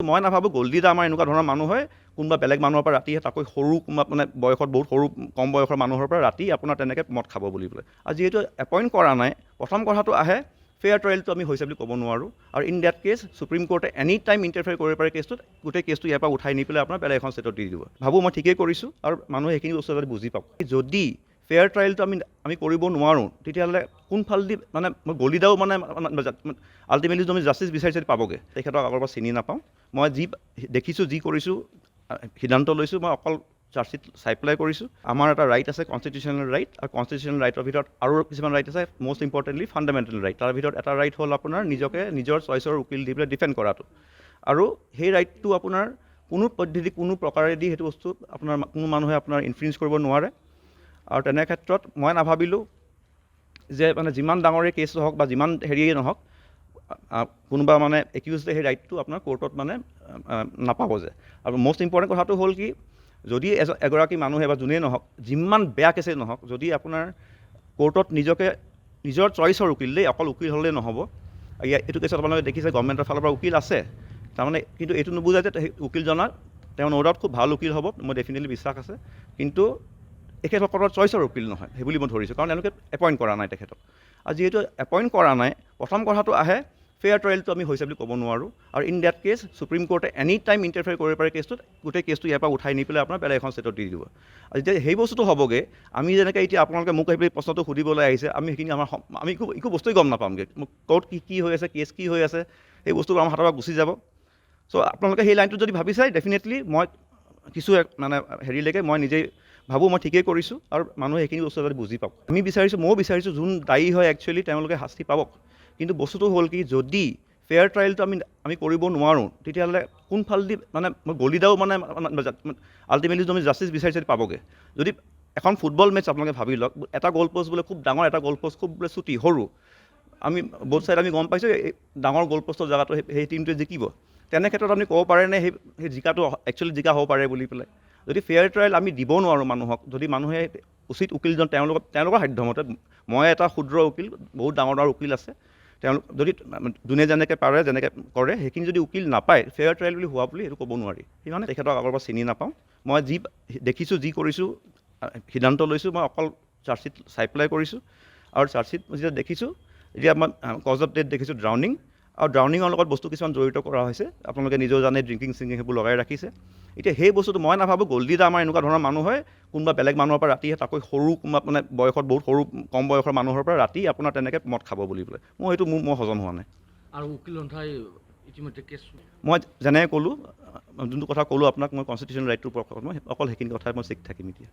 মই নাভাবোঁ গল্ডিদা আমাৰ এনেকুৱা ধৰণৰ মানুহ হয় কোনোবা বেলেগ মানুহৰ পৰা ৰাতি তাকৈ সৰু কোনোবা মানে বয়সত বহুত সৰু কম বয়সৰ মানুহৰ পৰা ৰাতি আপোনাৰ তেনেকৈ মদ খাব বুলি পেলাই আৰু যিহেতু এপইণ্ট কৰা নাই প্ৰথম কথাটো আহে ফেয়াৰ ট্ৰায়েলটো আমি হৈছে বুলি ক'ব নোৱাৰোঁ আৰু ইন ডেট কেছ সুপ্ৰিম কোৰ্টে এনি টাইম ইণ্টাৰফেয়াৰ কৰিব পাৰে কেছটোত গোটেই কেছটো ইয়াৰ পৰা উঠাই নি পেলাই আপোনাৰ বেলেগ এখন ষ্টেটত দি দিব ভাবোঁ মই ঠিকেই কৰিছোঁ আৰু মানুহে সেইখিনি বস্তু যাতে বুজি পাওক যদি ফেয়াৰ ট্ৰায়েলটো আমি কৰিব নোৱাৰোঁ তেতিয়াহ'লে কোনফালেদি মানে মই গলিদাও মানে আল্টিমেটলি তুমি জাষ্টিচ বিচাৰিছে পাবগৈ তেখেতক আগৰ পৰা চিনি নাপাওঁ মই যি দেখিছোঁ যি কৰিছোঁ সিদ্ধান্ত লৈছোঁ মই অকল চাৰ্জশ্বিট চাই পেলাই কৰিছোঁ আমাৰ এটা ৰাইট আছে কনষ্টিটিউশ্যনেল ৰাইট আৰু কনষ্টিটিউশ্যনেল ৰাইটৰ ভিতৰত আৰু কিছুমান ৰাইট আছে মষ্ট ইম্পৰ্টেণ্টলি ফাণ্ডামেণ্টেল ৰাইট তাৰ ভিতৰত এটা ৰাইট হ'ল আপোনাৰ নিজকে নিজৰ চইচৰ উকিল দি পেলাই ডিফেণ্ড কৰাটো আৰু সেই ৰাইটটো আপোনাৰ কোনো পদ্ধতি কোনো প্ৰকাৰেদি সেইটো বস্তু আপোনাৰ কোনো মানুহে আপোনাৰ ইনফ্লুৱেঞ্চ কৰিব নোৱাৰে আৰু তেনে ক্ষেত্ৰত মই নাভাবিলোঁ যে মানে যিমান ডাঙৰেই কেছ হওক বা যিমান হেৰিয়েই নহওক কোনোবা মানে একিউজডে সেই ৰাইটটো আপোনাৰ কোৰ্টত মানে নাপাব যে আৰু মষ্ট ইম্পৰ্টেণ্ট কথাটো হ'ল কি যদি এগৰাকী মানুহে বা যোনেই নহওক যিমান বেয়া কেছেই নহওক যদি আপোনাৰ কোৰ্টত নিজকে নিজৰ চইচৰ উকিল দেই অকল উকিল হ'লেই নহ'ব এইটো কেছত আপোনালোকে দেখিছে গভৰ্ণমেণ্টৰ ফালৰ পৰা উকিল আছে তাৰমানে কিন্তু এইটো নুবুজায় যে উকিলজনা তেওঁ ন' ডাউট খুব ভাল উকিল হ'ব মই ডেফিনেটলি বিশ্বাস আছে কিন্তু তেখেতসকলৰ চইচৰ উকিল নহয় সেই বুলি মই ধৰিছোঁ কাৰণ তেওঁলোকে এপইণ্ট কৰা নাই তেখেতক আৰু যিহেতু এপইণ্ট কৰা নাই প্ৰথম কথাটো আহে ফেয়াৰ ট্ৰায়েলটো আমি হৈছে বুলি ক'ব নোৱাৰোঁ আৰু ইন ডেট কেছ সুপ্ৰিম কোৰ্টে এনি টাইম ইণ্টাৰফেয়াৰ কৰিব পাৰে কেছটোত গোটেই কেছটো ইয়াৰ পৰা উঠাই নি পেলাই আপোনাৰ বেলেগ এখন ষ্টেটত দি দিব আৰু যেতিয়া সেই বস্তুটো হ'বগৈ আমি যেনেকৈ এতিয়া আপোনালোকে মোক আহি প্ৰশ্নটো সুধিবলৈ আহিছে আমি সেইখিনি আমি একো বস্তুৱেই গম নাপামগৈ ক'ত কি হৈ আছে কেছ কি হৈ আছে সেই বস্তুবোৰ আমাৰ হাতৰ পৰা গুচি যাব চ' আপোনালোকে সেই লাইনটোত যদি ভাবি চাই ডেফিনেটলি মই কিছু মানে হেৰিলৈকে মই নিজেই ভাবোঁ মই ঠিকেই কৰিছোঁ আৰু মানুহে সেইখিনি বস্তু যাতে বুজি পাওক আমি বিচাৰিছোঁ ময়ো বিচাৰিছোঁ যোন দায়ী হয় একচুৱেলি তেওঁলোকে শাস্তি পাওক কিন্তু বস্তুটো হ'ল কি যদি ফেয়াৰ ট্ৰায়েলটো আমি কৰিব নোৱাৰোঁ তেতিয়াহ'লে কোনফালেদি মানে মই গলিদাও মানে আল্টিমেটলি তুমি জাষ্টিচ বিচাৰিছে পাবগৈ যদি এখন ফুটবল মেটচ আপোনালোকে ভাবি লওক এটা গ'ল প'ষ্ট বোলে খুব ডাঙৰ এটা গ'ল প'ষ্ট খুব বোলে চুটি সৰু আমি বহুত চাইড আমি গম পাইছোঁ এই ডাঙৰ গ'ল প'ষ্টৰ জেগাটো সেই টীমটোৱে জিকিব তেনে ক্ষেত্ৰত আপুনি ক'ব পাৰেনে সেই জিকাটো একচুৱেলি জিকা হ'ব পাৰে বুলি পেলাই যদি ফেয়াৰ ট্ৰায়েল আমি দিব নোৱাৰোঁ মানুহক যদি মানুহে উচিত উকিলজন তেওঁলোকৰ সাধ্যমতে মই এটা ক্ষুদ্ৰ উকিল বহুত ডাঙৰ ডাঙৰ উকিল আছে তেওঁলোক যদি যোনে যেনেকৈ পাৰে যেনেকৈ কৰে সেইখিনি যদি উকিল নাপায় ফেয়াৰ ট্ৰায়েল বুলি হোৱা বুলি সেইটো ক'ব নোৱাৰি সেইকাৰণে তেখেতক আগৰ পৰা চিনি নাপাওঁ মই যি দেখিছোঁ যি কৰিছোঁ সিদ্ধান্ত লৈছোঁ মই অকল চাৰ্জশ্বিট চাই পেলাই কৰিছোঁ আৰু চাৰ্জশ্বিট যেতিয়া দেখিছোঁ এতিয়া মই কজ অফ ডেথ দেখিছোঁ ড্ৰাউনিং আৰু ড্ৰাউনিঙৰ লগত বস্তু কিছুমান জড়িত কৰা হৈছে আপোনালোকে নিজেও জানে ড্ৰিংকিং চিংকিং সেইবোৰ লগাই ৰাখিছে এতিয়া সেই বস্তুটো মই নাভাবোঁ গল্ডিদা আমাৰ এনেকুৱা ধৰণৰ মানুহ হয় কোনোবা বেলেগ মানুহৰ পৰা ৰাতি তাকৈ সৰু কোনোবা মানে বয়সত বহুত সৰু কম বয়সৰ মানুহৰ পৰা ৰাতি আপোনাৰ তেনেকৈ মদ খাব বুলি পেলাই মই সেইটো মোৰ হজম হোৱা নাই আৰু উকিল সন্থাই ইতিমধ্যে কেছ মই যেনেকৈ ক'লোঁ যোনটো কথা ক'লোঁ আপোনাক মই কনষ্টিটিউশ্যনেল ৰাইটটোৰ ওপৰত মই অকল সেইখিনি কথাই মই চিক থাকিম এতিয়া